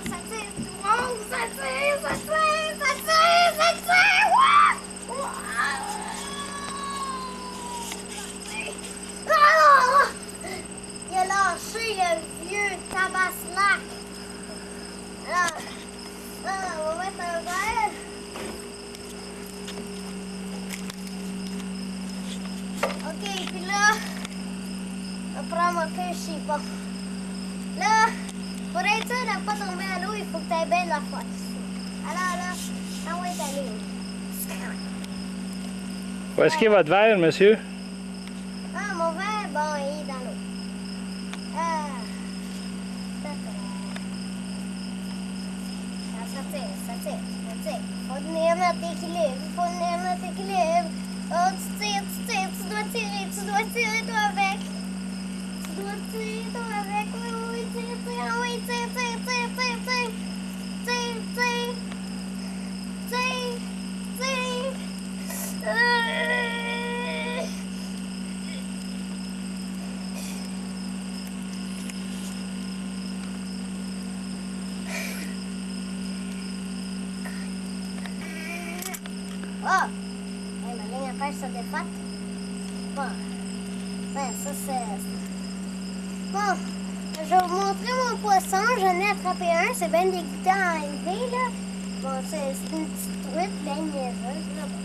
ça tire. Wow, ça tire, ça tire, ça tire, ça tire. Wow! Wow! Ah! Il a lâché le vieux tabaslac. Alors, on va mettre un verre. Ok, puis là, on va prendre un peu ici. Bon. Là, pour être sûr de ne pas tomber à l'eau, il faut que tu aies bien la force. Alors là, on va être allé. Où est-ce qu'il est votre verre, monsieur? Ah, mon verre, bon, il est dans l'eau. Ça tire, ça tire, ça tire. Faut tenir notre équilibre, faut tenir notre équilibre. Oh, tu tires, tu dois tirer toi avec. Tu dois tirer toi avec. Oui, oui, tire, oui, tire. Oh! Ma ligne à pêche se défaite. Bon. Ben, ça c'est... Bon, je vais vous montrer mon poisson. J'en ai attrapé un. C'est bien dégoûtant à élever, là. Bon, c'est une petite truite bien niaiseuse, là. Bon,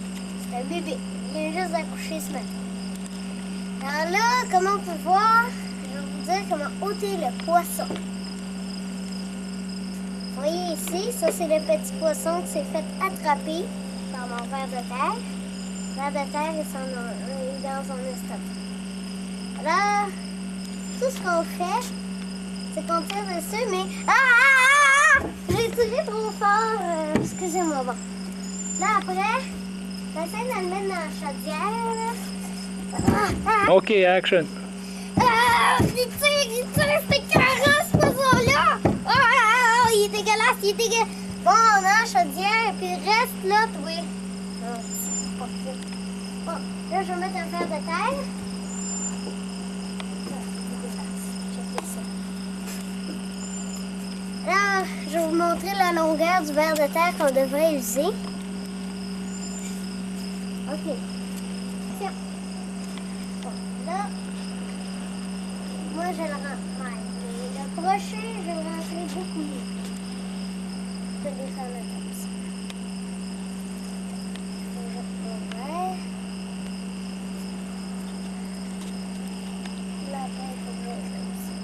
c'est un bébé. Il vient juste d'accoucher ce matin. Alors là, comme on peut voir, je vais vous dire comment ôter le poisson. Vous voyez ici, ça c'est le petit poisson qui s'est fait attraper par mon ver de terre. Le ver de terre est dans son estomac. Alors, tout ce qu'on fait, c'est qu'on tire dessus, mais... J'ai tiré trop fort. Excusez-moi, bon. Là, après, j'essaie de le mettre dans la chaudière, là. OK, action. Il tire, c'est écœurant, ce poisson-là! Il est dégueulasse, Bon, on a la chaudière, puis il reste là, oui. Bon, là, je vais mettre un fer de terre. Là, je vais vous montrer la longueur du ver de terre qu'on devrait user. OK. Tiens. Bon, là, moi, je le rentre. Le crochet, je vais le rentrer beaucoup mieux. Je vais descendre comme ça. Je jette mon verre. Là, après, il faut que je jette comme ça.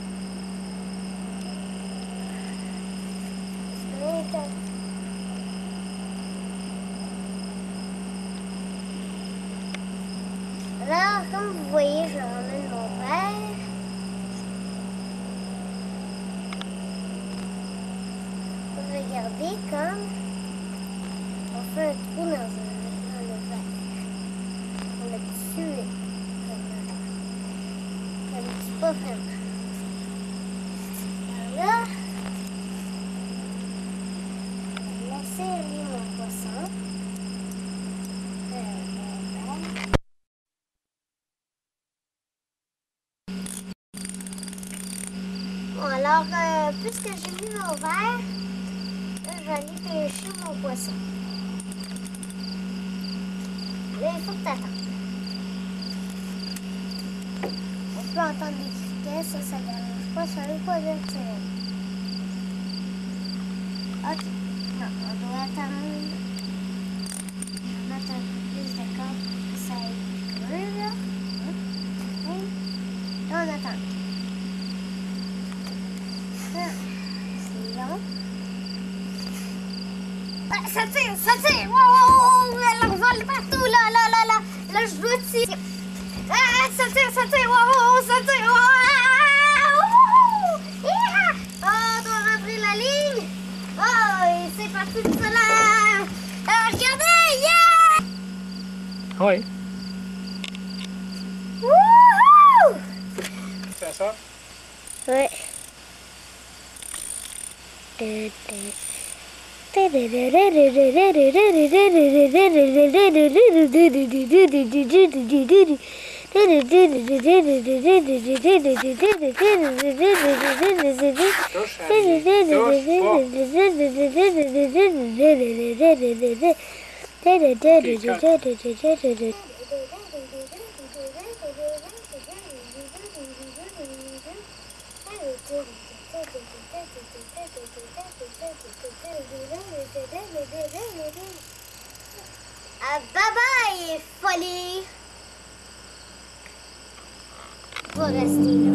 Alors, comme vous voyez, je ramène mon verre. Regardez comme on fait un trou dans le verre. On le tue ça ne tue pas vraiment. Alors là, je vais laisser aller mon poisson. Bon, alors, puisque j'ai mis mon verre, là, je vais aller pêcher mon poisson. Là, il faut que tu attendes. On peut entendre des criquets, ça ne dérange pas, ça ne veut pas dire que c'est... OK. Non, on doit attendre. On va mettre un peu plus de corde pour que ça aille creux, là. OK. Là, on attend. C'est long. Ça tire! Wow! Elle vole partout, là! Là, je dois tirer. Ça tire! Wow! Ça tire! Oh, on doit rentrer la ligne! Oh, et c'est parti tout seul! Regardez! Yeah! Oui. Wouhou! C'est ça? Ouais. Touche à lui. Bye bye, folie! Va rester